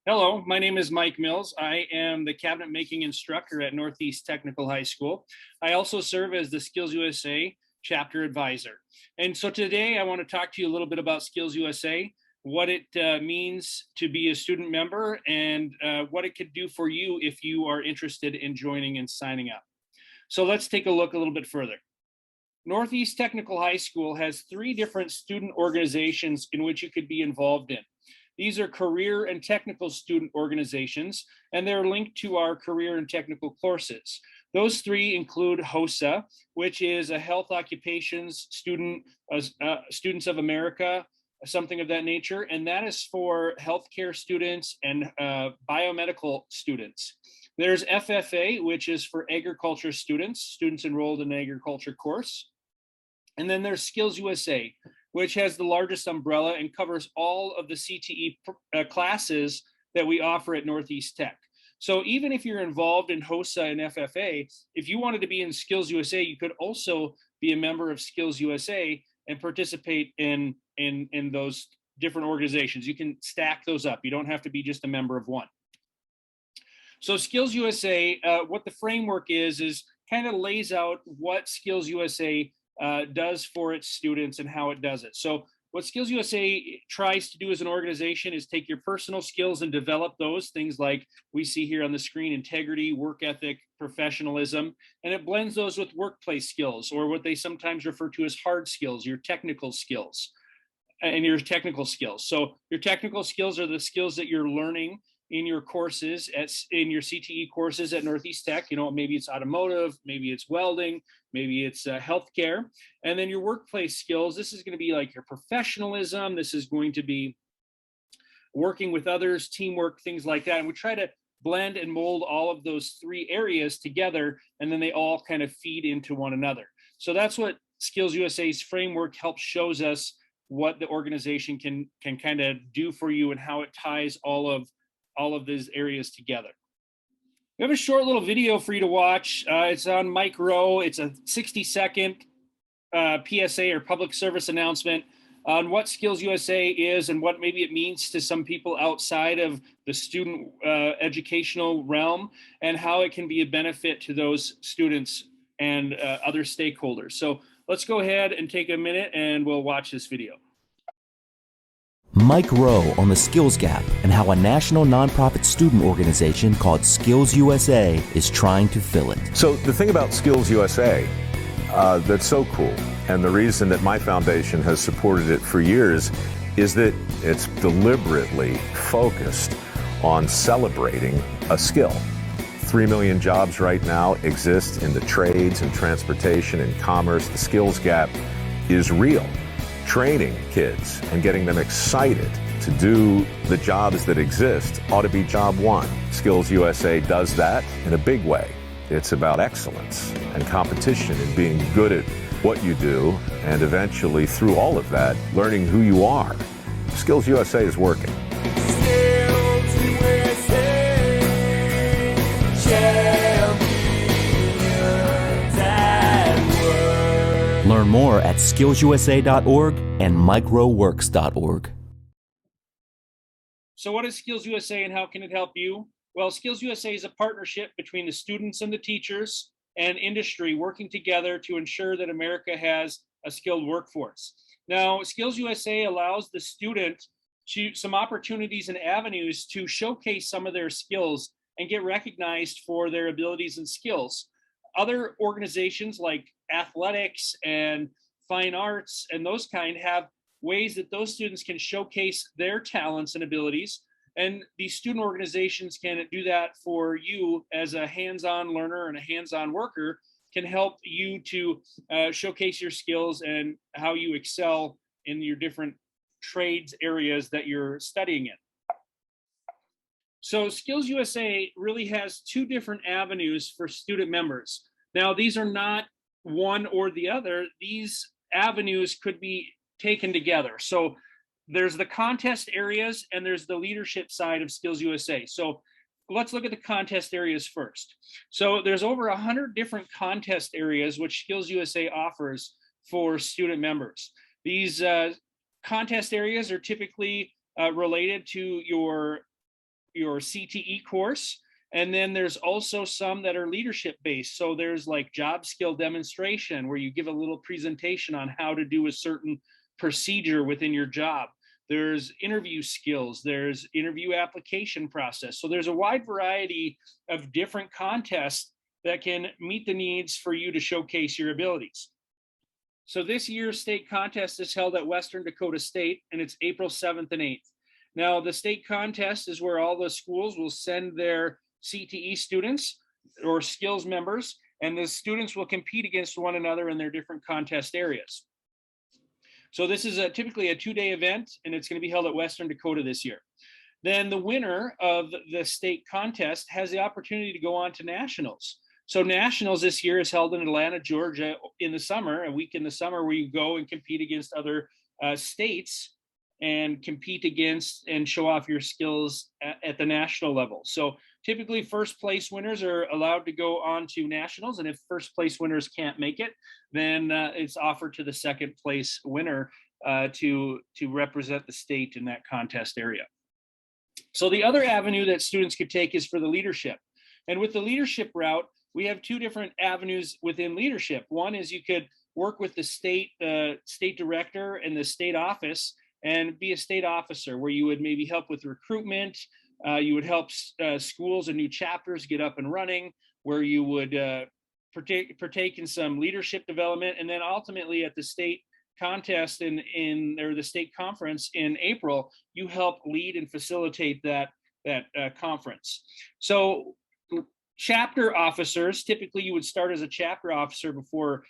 Hello, my name is Mike Mills. I am the cabinet making instructor at Northeast Technical High School. I also serve as the SkillsUSA chapter advisor. And so today I want to talk to you a little bit about SkillsUSA, what it means to be a student member, and what it could do for you if you are interested in joining and signing up. So let's take a look a little bit further. Northeast Technical High School has 3 different student organizations in which you could be involved in. These are career and technical student organizations, and they're linked to our career and technical courses. Those 3 include HOSA, which is a Health Occupations Students of America, something of that nature, and that is for healthcare students and biomedical students. There's FFA, which is for agriculture students enrolled in an agriculture course. And then there's SkillsUSA, which has the largest umbrella and covers all of the CTE classes that we offer at Northeast Tech. So even if you're involved in HOSA and FFA, if you wanted to be in SkillsUSA, you could also be a member of SkillsUSA and participate in those different organizations. You can stack those up. You don't have to be just a member of one. So SkillsUSA, what the framework is kind of lays out what SkillsUSA does for its students and how it does it. So what SkillsUSA tries to do as an organization is take your personal skills and develop those things like we see here on the screen: integrity, work ethic, professionalism, and it blends those with workplace skills, or what they sometimes refer to as hard skills, your technical skills and your technical skills. So your technical skills are the skills that you're learning in your courses, in your CTE courses at Northeast Tech. You know, maybe it's automotive, maybe it's welding, maybe it's healthcare. And then your workplace skills, this is going to be like your professionalism. This is going to be working with others, teamwork, things like that. And we try to blend and mold all of those 3 areas together, and then they all kind of feed into one another. So that's what SkillsUSA's framework helps shows us what the organization can kind of do for you and how it ties all of these areas together. We have a short little video for you to watch. It's on Mike Rowe. It's a 60-second PSA or public service announcement on what SkillsUSA is and what maybe it means to some people outside of the student educational realm, and how it can be a benefit to those students and other stakeholders. So let's go ahead and take a minute and we'll watch this video. Mike Rowe on the skills gap and how a national nonprofit student organization called SkillsUSA is trying to fill it. So the thing about SkillsUSA that's so cool, and the reason that my foundation has supported it for years, is that it's deliberately focused on celebrating a skill. 3 million jobs right now exist in the trades and transportation and commerce. The skills gap is real. Training kids and getting them excited to do the jobs that exist ought to be job one. SkillsUSA does that in a big way. It's about excellence and competition and being good at what you do, and eventually through all of that, learning who you are. SkillsUSA is working. Learn more at skillsusa.org and microworks.org. So what is SkillsUSA and how can it help you? Well, SkillsUSA is a partnership between the students and the teachers and industry working together to ensure that America has a skilled workforce. Now, SkillsUSA allows the student some opportunities and avenues to showcase some of their skills and get recognized for their abilities and skills. Other organizations like athletics and fine arts and those kind have ways that those students can showcase their talents and abilities. And these student organizations can do that for you as a hands-on learner and a hands-on worker, can help you to showcase your skills and how you excel in your different trades areas that you're studying in. So SkillsUSA really has 2 different avenues for student members. Now, these are not one or the other. These avenues could be taken together. So there's the contest areas and there's the leadership side of SkillsUSA. So let's look at the contest areas first. So there's over 100 different contest areas which SkillsUSA offers for student members. These contest areas are typically related to your your CTE course. And then there's also some that are leadership based. So there's like job skill demonstration where you give a little presentation on how to do a certain procedure within your job. There's interview skills, there's interview application process. So there's a wide variety of different contests that can meet the needs for you to showcase your abilities. So this year's state contest is held at Western Dakota State, and it's April 7th and 8th. Now, the state contest is where all the schools will send their CTE students or skills members, and the students will compete against one another in their different contest areas. So this is typically a 2-day event, and it's going to be held at Western Dakota this year. Then the winner of the state contest has the opportunity to go on to nationals. So nationals this year is held in Atlanta, Georgia in the summer, a week in the summer where you go and compete against other states and compete against and show off your skills at the national level. So typically first place winners are allowed to go on to nationals, and if first place winners can't make it, then it's offered to the second place winner to represent the state in that contest area. So the other avenue that students could take is for the leadership. And with the leadership route, we have two different avenues within leadership. One is you could work with the state director and the state office and be a state officer where you would maybe help with recruitment. You would help schools and new chapters get up and running, where you would partake in some leadership development. And then ultimately at the state contest or the state conference in April, you help lead and facilitate that conference. So chapter officers, typically you would start as a chapter officer before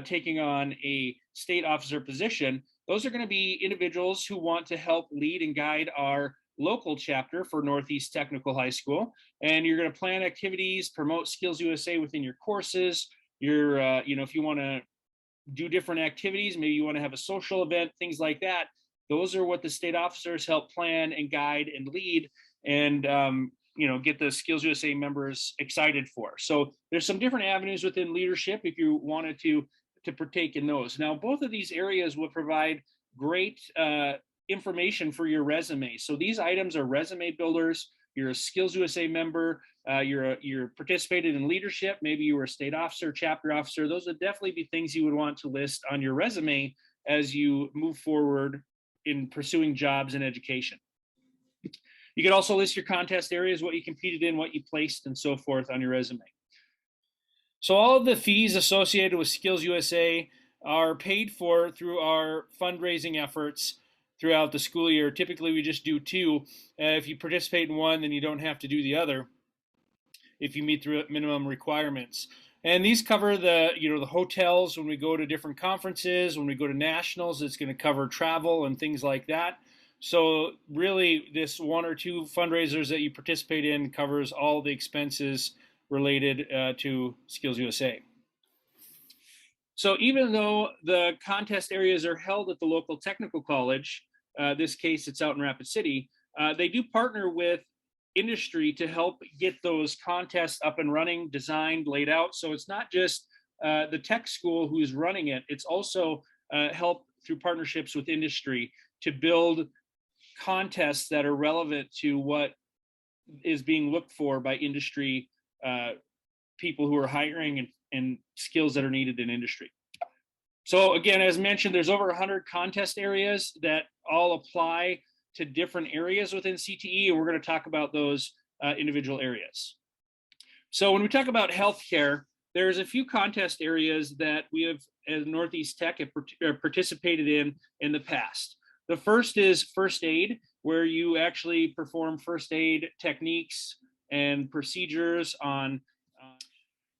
taking on a state officer position. Those are going to be individuals who want to help lead and guide our local chapter for Northeast Technical High School. And you're going to plan activities, promote SkillsUSA within your courses. If you want to do different activities, maybe you want to have a social event, things like that. Those are what the state officers help plan and guide and lead and get the SkillsUSA members excited for. So there's some different avenues within leadership if you wanted to partake in those. Now, both of these areas will provide great information for your resume. So these items are resume builders. You're a SkillsUSA member. You're participated in leadership. Maybe you were a state officer, chapter officer. Those would definitely be things you would want to list on your resume as you move forward in pursuing jobs and education. You could also list your contest areas, what you competed in, what you placed, and so forth on your resume. So all of the fees associated with SkillsUSA are paid for through our fundraising efforts throughout the school year. Typically, we just do two. If you participate in one, then you don't have to do the other if you meet the minimum requirements. And these cover the hotels when we go to different conferences, when we go to nationals. It's going to cover travel and things like that. So really, this one or two fundraisers that you participate in covers all the expenses related to SkillsUSA. So even though the contest areas are held at the local technical college, this case it's out in Rapid City, they do partner with industry to help get those contests up and running, designed, laid out. So it's not just the tech school who's running it, it's also help through partnerships with industry to build contests that are relevant to what is being looked for by industry people who are hiring and skills that are needed in industry. So again, as mentioned, there's over 100 contest areas that all apply to different areas within CTE, and we're going to talk about those individual areas. So when we talk about healthcare, there's a few contest areas that we have as Northeast Tech have participated in the past. The first is first aid, where you actually perform first aid techniques and procedures on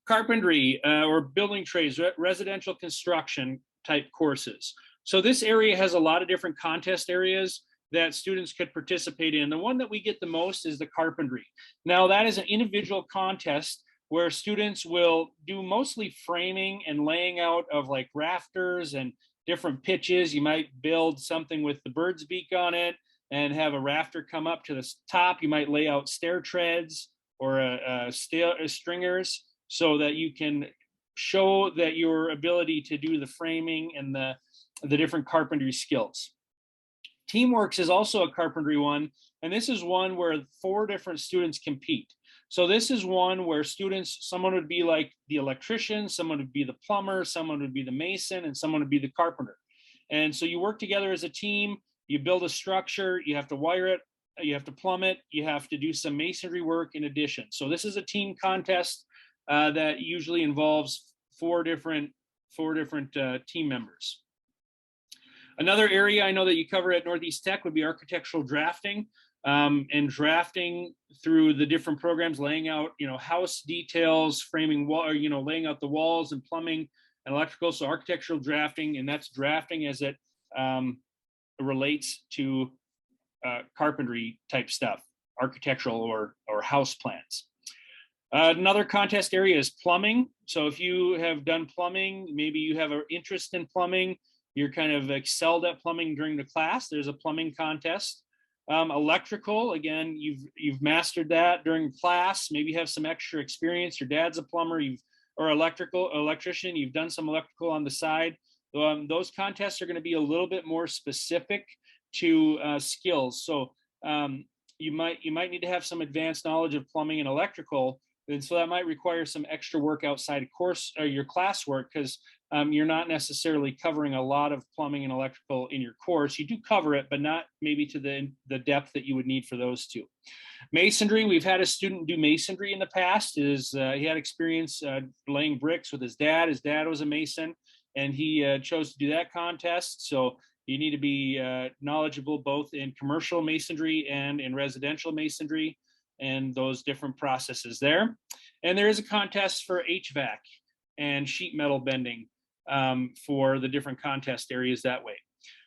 carpentry or building trades, residential construction type courses. So this area has a lot of different contest areas that students could participate in. The one that we get the most is the carpentry. Now that is an individual contest where students will do mostly framing and laying out of like rafters and different pitches. You might build something with the bird's beak on it and have a rafter come up to the top. You might lay out stair treads or stringers so that you can show that your ability to do the framing and the different carpentry skills. Teamworks is also a carpentry one, and this is one where 4 different students compete. So this is one where students, someone would be like the electrician, someone would be the plumber, someone would be the mason, and someone would be the carpenter. And so you work together as a team, you build a structure, you have to wire it, you have to plumb it, you have to do some masonry work in addition. So this is a team contest that usually involves four different team members. Another area I know that you cover at Northeast Tech would be architectural drafting, and drafting through the different programs, laying out, house details, framing wall, laying out the walls and plumbing and electrical. So architectural drafting, and that's drafting as it relates to carpentry type stuff, architectural or house plans. Another contest area is plumbing. So if you have done plumbing, maybe you have an interest in plumbing, you're kind of excelled at plumbing during the class, there's a plumbing contest. Electrical, again, you've mastered that during class, maybe you have some extra experience, your dad's a plumber, or electrician, you've done some electrical on the side. Those contests are going to be a little bit more specific to skills. So you might need to have some advanced knowledge of plumbing and electrical, and so that might require some extra work outside of course or your classwork, because you're not necessarily covering a lot of plumbing and electrical in your course. You do cover it, but not maybe to the depth that you would need for those two. Masonry, we've had a student do masonry in the past. He had experience laying bricks with his dad. His dad was a mason, and he chose to do that contest. So you need to be knowledgeable both in commercial masonry and in residential masonry and those different processes there. And there is a contest for HVAC and sheet metal bending for the different contest areas that way.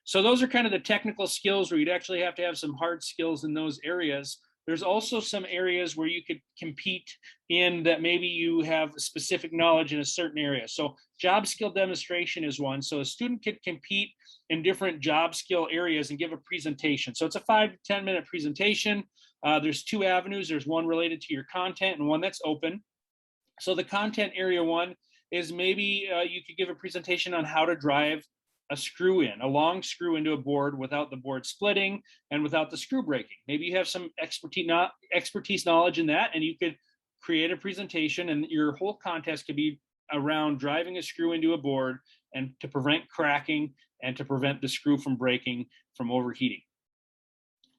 So those are kind of the technical skills where you'd actually have to have some hard skills in those areas. There's also some areas where you could compete in that maybe you have specific knowledge in a certain area. So job skill demonstration is one. So a student could compete in different job skill areas and give a presentation. So it's a 5 to 10 minute presentation. There's 2 avenues. There's one related to your content and one that's open. So the content area one is maybe you could give a presentation on how to drive a long screw into a board without the board splitting and without the screw breaking. Maybe you have some expertise knowledge in that, and you could create a presentation, and your whole contest could be around driving a screw into a board and to prevent cracking and to prevent the screw from breaking from overheating.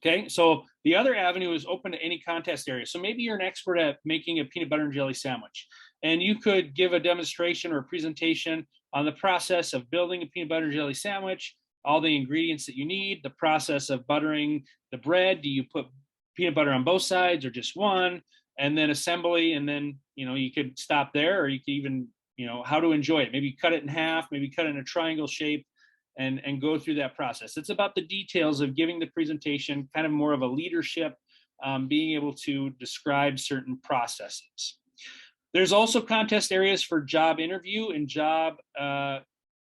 Okay, so the other avenue is open to any contest area. So maybe you're an expert at making a peanut butter and jelly sandwich, and you could give a demonstration or a presentation on the process of building a peanut butter and jelly sandwich, all the ingredients that you need, the process of buttering the bread. Do you put peanut butter on both sides or just one? And then assembly, and then you could stop there, or you could even how to enjoy it. Maybe cut it in half, maybe cut it in a triangle shape, and go through that process. It's about the details of giving the presentation, kind of more of a leadership, being able to describe certain processes. There's also contest areas for job interview and job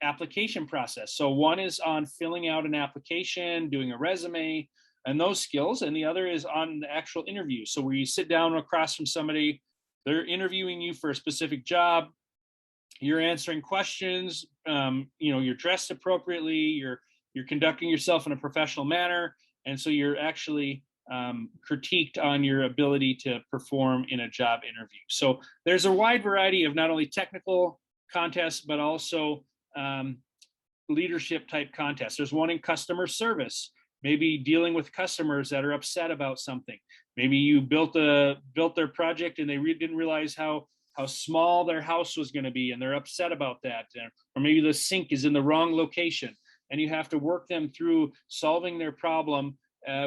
application process. So one is on filling out an application, doing a resume, and those skills, and the other is on the actual interview. So where you sit down across from somebody, they're interviewing you for a specific job, you're answering questions, you're dressed appropriately, you're conducting yourself in a professional manner, and so you're actually critiqued on your ability to perform in a job interview. So there's a wide variety of not only technical contests, but also leadership type contests. There's one in customer service, maybe dealing with customers that are upset about something. Maybe you built their project and they didn't realize how small their house was going to be, and they're upset about that. Or maybe the sink is in the wrong location, and you have to work them through solving their problem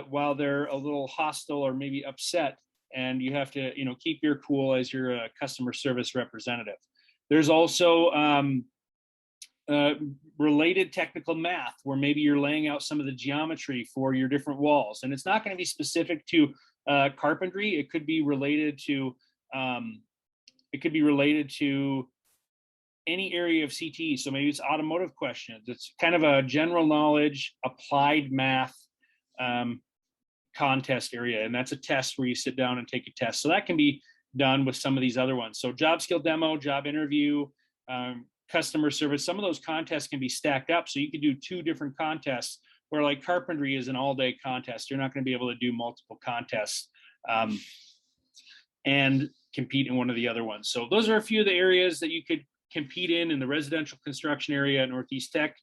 while they're a little hostile or maybe upset, and you have to keep your cool as your customer service representative. There's also related technical math, where maybe you're laying out some of the geometry for your different walls, and it's not going to be specific to carpentry. It could be related to any area of CTE. So maybe it's automotive questions. It's kind of a general knowledge, applied math contest area. And that's a test where you sit down and take a test. So that can be done with some of these other ones. So job skill demo, job interview, customer service. Some of those contests can be stacked up. So you could do 2 different contests, where like carpentry is an all-day contest. You're not going to be able to do multiple contests and compete in one of the other ones. So those are a few of the areas that you could compete in the residential construction area at Northeast Tech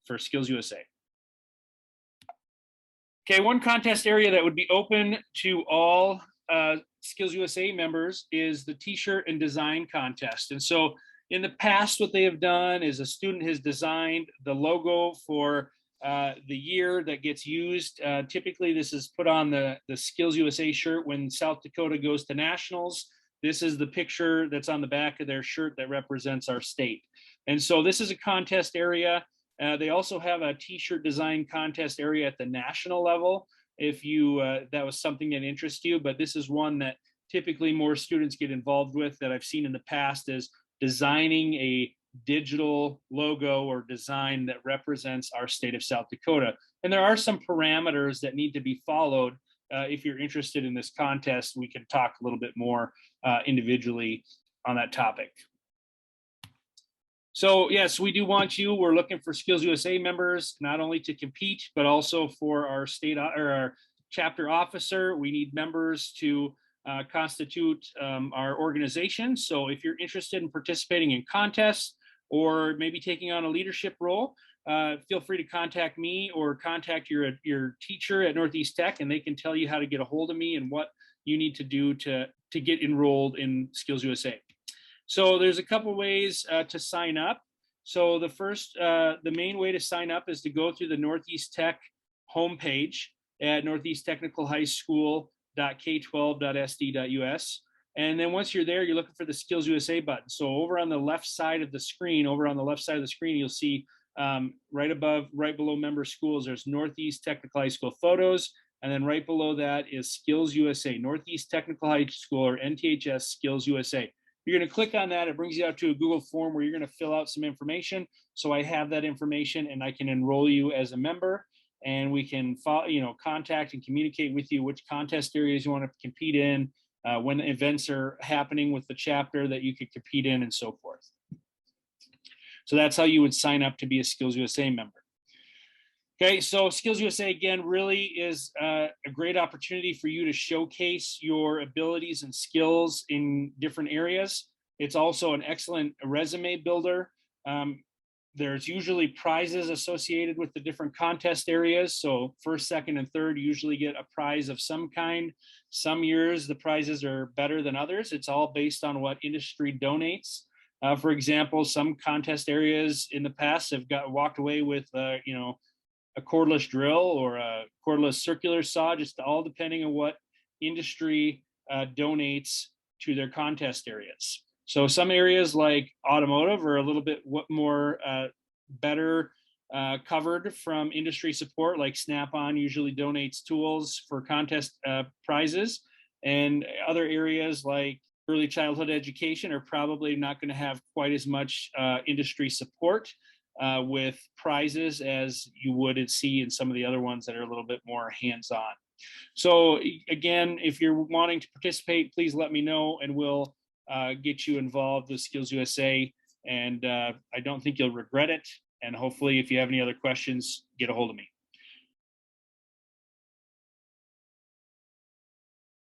for SkillsUSA. Okay, one contest area that would be open to all SkillsUSA members is the T-shirt and design contest. And so in the past, what they have done is a student has designed the logo for the year that gets used. Typically, this is put on the SkillsUSA shirt when South Dakota goes to nationals. This is the picture that's on the back of their shirt that represents our state. And so this is a contest area. They also have a T-shirt design contest area at the national level, if you that was something that interests you. But this is one that typically more students get involved with, that I've seen in the past, is designing a digital logo or design that represents our state of South Dakota. And there are some parameters that need to be followed. If you're interested in this contest, we can talk a little bit more individually on that topic. So yes, we do want you. We're looking for SkillsUSA members, not only to compete, but also for our state or our chapter officer. We need members to constitute our organization. So if you're interested in participating in contests or maybe taking on a leadership role, feel free to contact me or contact your teacher at Northeast Tech, and they can tell you how to get a hold of me and what you need to do to get enrolled in SkillsUSA. So there's a couple ways to sign up. So the main way to sign up is to go through the Northeast Tech homepage at northeasttechnicalhighschool.k12.sd.us. And then once you're there, you're looking for the SkillsUSA button. So over on the left side of the screen, you'll see right below member schools, there's Northeast Technical High School photos. And then right below that is SkillsUSA, Northeast Technical High School, or NTHS SkillsUSA. You're going to click on that. It brings you out to a Google form where you're going to fill out some information. So I have that information and I can enroll you as a member, and we can contact and communicate with you which contest areas you want to compete in, when events are happening with the chapter that you could compete in, and so forth. So that's how you would sign up to be a SkillsUSA member. Okay, so SkillsUSA, again, really is a great opportunity for you to showcase your abilities and skills in different areas. It's also an excellent resume builder. There's usually prizes associated with the different contest areas. So first, second, and third usually get a prize of some kind. Some years the prizes are better than others. It's all based on what industry donates. For example, some contest areas in the past have walked away with a cordless drill or a cordless circular saw, just all depending on what industry donates to their contest areas. So some areas like automotive are a little bit more better covered from industry support, like Snap-on usually donates tools for contest prizes. And other areas like early childhood education are probably not going to have quite as much industry support with prizes as you would see in some of the other ones that are a little bit more hands-on. So again, if you're wanting to participate, please let me know and we'll get you involved with SkillsUSA. And I don't think you'll regret it. And hopefully, if you have any other questions, get a hold of me.